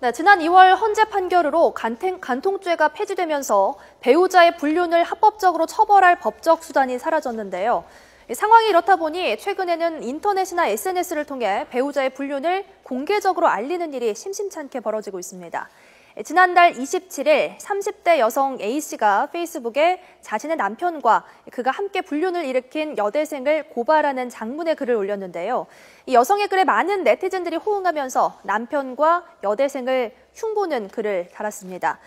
네, 지난 2월 헌재 판결으로 간통죄가 폐지되면서 배우자의 불륜을 합법적으로 처벌할 법적 수단이 사라졌는데요. 상황이 이렇다 보니 최근에는 인터넷이나 SNS를 통해 배우자의 불륜을 공개적으로 알리는 일이 심심찮게 벌어지고 있습니다. 지난달 27일 30대 여성 A씨가 페이스북에 자신의 남편과 그가 함께 불륜을 일으킨 여대생을 고발하는 장문의 글을 올렸는데요. 이 여성의 글에 많은 네티즌들이 호응하면서 남편과 여대생을 흉보는 글을 달았습니다.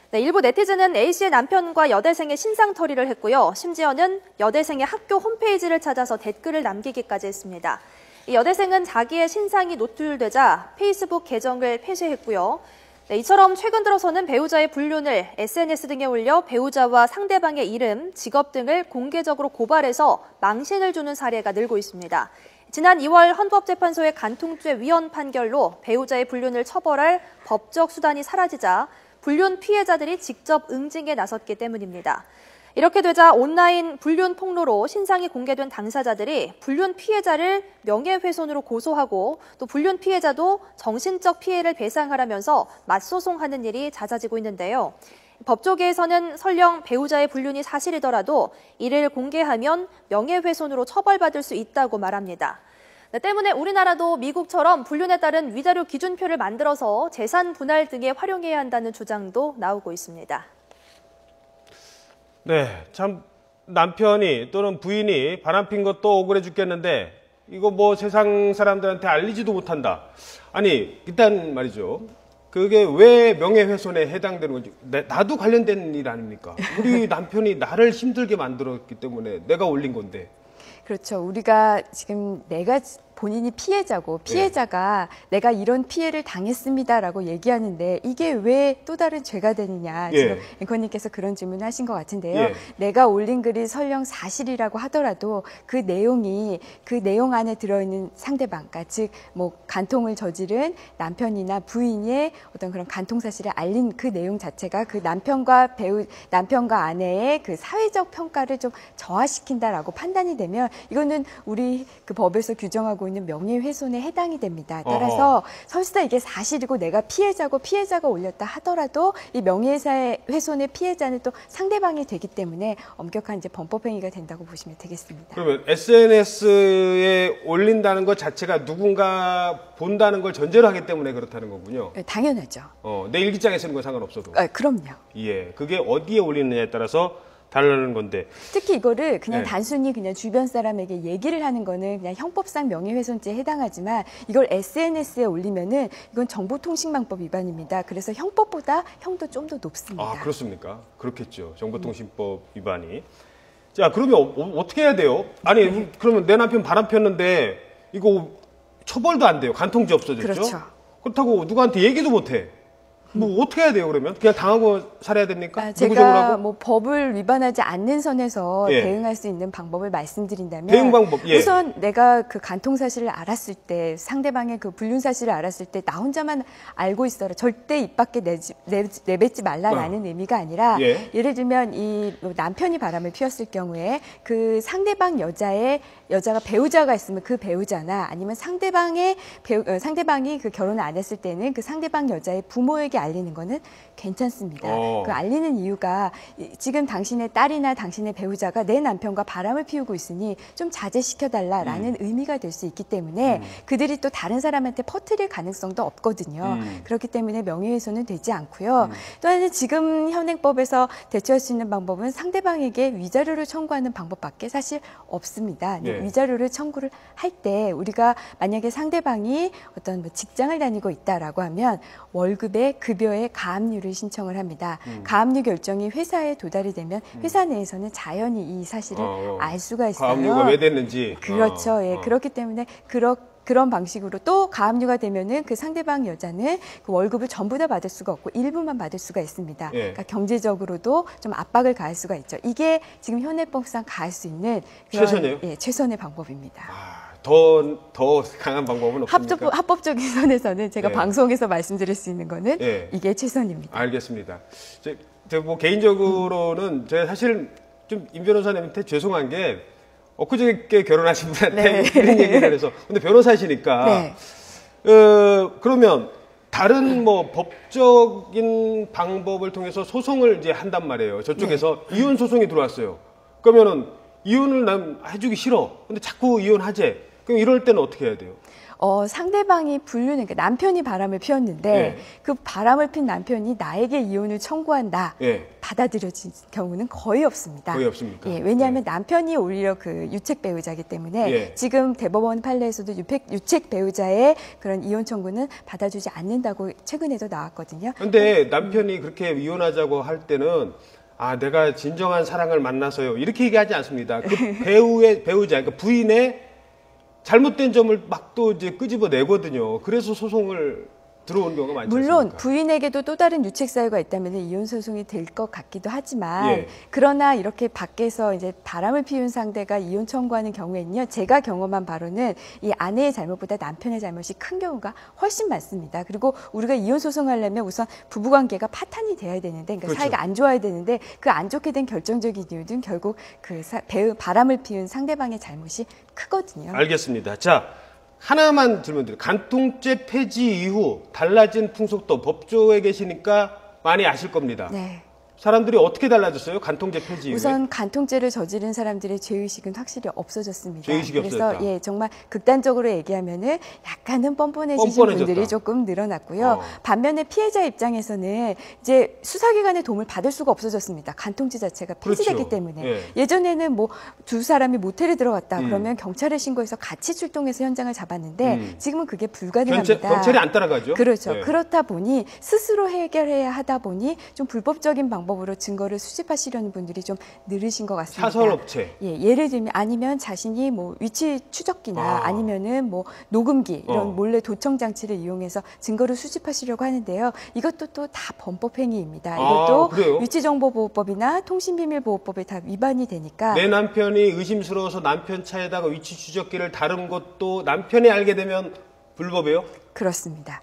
네, 일부 네티즌은 A씨의 남편과 여대생의 신상털이를 했고요. 심지어는 여대생의 학교 홈페이지를 찾아서 댓글을 남기기까지 했습니다. 이 여대생은 자기의 신상이 노출되자 페이스북 계정을 폐쇄했고요. 네, 이처럼 최근 들어서는 배우자의 불륜을 SNS 등에 올려 배우자와 상대방의 이름, 직업 등을 공개적으로 고발해서 망신을 주는 사례가 늘고 있습니다. 지난 2월 헌법재판소의 간통죄 위헌 판결로 배우자의 불륜을 처벌할 법적 수단이 사라지자 불륜 피해자들이 직접 응징에 나섰기 때문입니다. 이렇게 되자 온라인 불륜 폭로로 신상이 공개된 당사자들이 불륜 피해자를 명예훼손으로 고소하고 또 불륜 피해자도 정신적 피해를 배상하라면서 맞소송하는 일이 잦아지고 있는데요. 법조계에서는 설령 배우자의 불륜이 사실이더라도 이를 공개하면 명예훼손으로 처벌받을 수 있다고 말합니다. 때문에 우리나라도 미국처럼 불륜에 따른 위자료 기준표를 만들어서 재산 분할 등에 활용해야 한다는 주장도 나오고 있습니다. 네, 참 남편이 또는 부인이 바람핀 것도 억울해 죽겠는데 이거 뭐 세상 사람들한테 알리지도 못한다. 아니 일단 말이죠. 그게 왜 명예훼손에 해당되는 건지 나도 관련된 일 아닙니까? 우리 남편이 나를 힘들게 만들었기 때문에 내가 올린 건데. 그렇죠. 우리가 지금 본인이 피해자고 피해자가 내가 이런 피해를 당했습니다라고 얘기하는데 이게 왜 또 다른 죄가 되느냐. 지금 앵커님께서 그런 질문을 하신 것 같은데요. 내가 올린 글이 설령 사실이라고 하더라도 그 내용 안에 들어있는 상대방, 그러니까 즉 뭐 간통을 저지른 남편이나 부인의 어떤 그런 간통 사실을 알린 그 내용 자체가 그 남편과 아내의 그 사회적 평가를 좀 저하시킨다라고 판단이 되면 이거는 우리 그 법에서 규정하고 있는 명예훼손에 해당이 됩니다. 따라서 설사 이게 사실이고 내가 피해자고 피해자가 올렸다 하더라도 이 명예훼손의 피해자는 또 상대방이 되기 때문에 엄격한 이제 범법행위가 된다고 보시면 되겠습니다. 그러면 SNS에 올린다는 것 자체가 누군가 본다는 걸 전제로 하기 때문에 그렇다는 거군요. 네, 당연하죠. 내 일기장에 쓰는 건 상관없어도. 그럼요. 예, 그게 어디에 올리느냐에 따라서 다르는 건데. 특히 이거를 그냥 단순히 그냥 주변 사람에게 얘기를 하는 거는 그냥 형법상 명예훼손죄에 해당하지만 이걸 SNS에 올리면은 이건 정보통신망법 위반입니다. 그래서 형법보다 형도 좀 더 높습니다. 아, 그렇습니까? 그렇겠죠. 정보통신법 위반이. 자, 그러면 어떻게 해야 돼요? 아니, 그러면 내 남편 바람 폈는데 이거 처벌도 안 돼요. 간통죄 없어졌죠? 그렇죠. 그렇다고 누구한테 얘기도 못 해. 뭐 어떻게 해야 돼요, 그러면? 그냥 당하고 살아야 됩니까? 제가 뭐 법을 위반하지 않는 선에서 대응할 수 있는 방법을 말씀드린다면 대응 방법, 우선 내가 그 간통 사실을 알았을 때 상대방의 그 불륜 사실을 알았을 때 나 혼자만 알고 있어라. 절대 입 밖에 내뱉지 말라라는 의미가 아니라 예를 들면 이 남편이 바람을 피웠을 경우에 그 상대방 여자가 배우자가 있으면 그 배우자나 아니면 상대방이 그 결혼을 안 했을 때는 그 상대방 여자의 부모에게 알리는 거는 괜찮습니다. 그 알리는 이유가 지금 당신의 딸이나 당신의 배우자가 내 남편과 바람을 피우고 있으니 좀 자제시켜달라라는 의미가 될 수 있기 때문에 그들이 또 다른 사람한테 퍼뜨릴 가능성도 없거든요. 그렇기 때문에 명예훼손은 되지 않고요. 또 하나는 지금 현행법에서 대처할 수 있는 방법은 상대방에게 위자료를 청구하는 방법밖에 사실 없습니다. 위자료를 청구를 할 때 우리가 만약에 상대방이 어떤 직장을 다니고 있다라고 하면 월급의 급여의 가압류를 신청을 합니다. 가압류 결정이 회사에 도달이 되면 회사 내에서는 자연히 이 사실을 알 수가 있어요. 가압류가 왜 됐는지. 그렇죠. 그렇기 때문에 그런 방식으로 또 가압류가 되면은 그 상대방 여자는 그 월급을 전부 다 받을 수가 없고 일부만 받을 수가 있습니다. 그러니까 경제적으로도 좀 압박을 가할 수가 있죠. 이게 지금 현행법상 가할 수 있는 최선이에요? 최선의 방법입니다. 더 강한 방법은 없습니까? 합법적인 선에서는 제가 방송에서 말씀드릴 수 있는 거는 이게 최선입니다. 알겠습니다. 뭐 개인적으로는 제가 사실 좀 임 변호사님한테 죄송한 게 엊그저께 결혼하신 분한테 이런 얘기를 해서 근데 변호사시니까 그러면 다른 뭐 법적인 방법을 통해서 소송을 이제 한단 말이에요. 저쪽에서 네. 이혼 소송이 들어왔어요. 그러면은 이혼을 난 해주기 싫어. 근데 자꾸 이혼하재. 그럼 이럴 때는 어떻게 해야 돼요? 상대방이 그러니까 남편이 바람을 피웠는데 예. 그 바람을 핀 남편이 나에게 이혼을 청구한다. 예. 받아들여진 경우는 거의 없습니다. 거의 없습니까? 예, 왜냐하면 남편이 오히려 그 유책 배우자이기 때문에 예. 지금 대법원 판례에서도 유책 배우자의 그런 이혼 청구는 받아주지 않는다고 최근에도 나왔거든요. 근데 남편이 그렇게 이혼하자고 할 때는 아, 내가 진정한 사랑을 만나서요. 이렇게 얘기하지 않습니다. 그 배우자, 그러니까 부인의 잘못된 점을 막 또 이제 끄집어 내거든요. 그래서 소송을 들어오는 경우가 많지 물론 않습니까? 부인에게도 또 다른 유책 사유가 있다면 이혼 소송이 될 것 같기도 하지만 예. 그러나 이렇게 밖에서 이제 바람을 피운 상대가 이혼 청구하는 경우에는요, 제가 경험한 바로는 이 아내의 잘못보다 남편의 잘못이 큰 경우가 훨씬 많습니다. 그리고 우리가 이혼 소송하려면 우선 부부관계가 파탄이 돼야 되는데, 그러니까 그렇죠. 사이가 안 좋아야 되는데 그 안 좋게 된 결정적인 이유는 결국 그 바람을 피운 상대방의 잘못이 크거든요. 알겠습니다. 자, 하나만 질문 드려요. 간통죄 폐지 이후 달라진 풍속도 법조에 계시니까 많이 아실 겁니다. 네. 사람들이 어떻게 달라졌어요? 간통죄 폐지 이후에? 우선 간통죄를 저지른 사람들의 죄의식은 확실히 없어졌습니다. 죄의식이 그래서 없어졌다. 예, 정말 극단적으로 얘기하면은 약간은 뻔뻔해지신 뻔뻔해졌다. 분들이 조금 늘어났고요. 반면에 피해자 입장에서는 이제 수사기관의 도움을 받을 수가 없어졌습니다. 간통죄 자체가 폐지됐기 그렇죠. 때문에. 예. 예전에는 뭐 두 사람이 모텔에 들어갔다 그러면 경찰에 신고해서 같이 출동해서 현장을 잡았는데 지금은 그게 불가능합니다. 경찰이 안 따라가죠? 그렇죠. 예. 그렇다 보니 스스로 해결해야 하다 보니 좀 불법적인 방법으로 증거를 수집하시려는 분들이 좀 늘으신 것 같습니다. 사설업체. 예, 예를 들면 아니면 자신이 뭐 위치 추적기나 아니면은 뭐 녹음기 이런 몰래 도청 장치를 이용해서 증거를 수집하시려고 하는데요. 이것도 또 다 범법 행위입니다. 이것도 그래요? 위치정보보호법이나 통신비밀보호법에 다 위반이 되니까 내 남편이 의심스러워서 남편 차에다가 위치 추적기를 다룬 것도 남편이 알게 되면 불법이에요? 그렇습니다.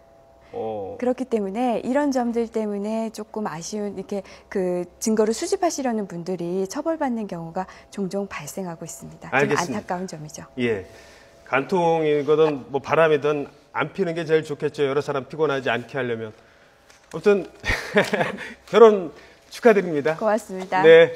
그렇기 때문에 이런 점들 때문에 조금 아쉬운 이렇게 그 증거를 수집하시려는 분들이 처벌받는 경우가 종종 발생하고 있습니다. 좀 알겠습니다. 안타까운 점이죠. 예. 간통이거든 뭐 바람이든 안 피는 게 제일 좋겠죠. 여러 사람 피곤하지 않게 하려면. 아무튼 결혼 축하드립니다. 고맙습니다. 네.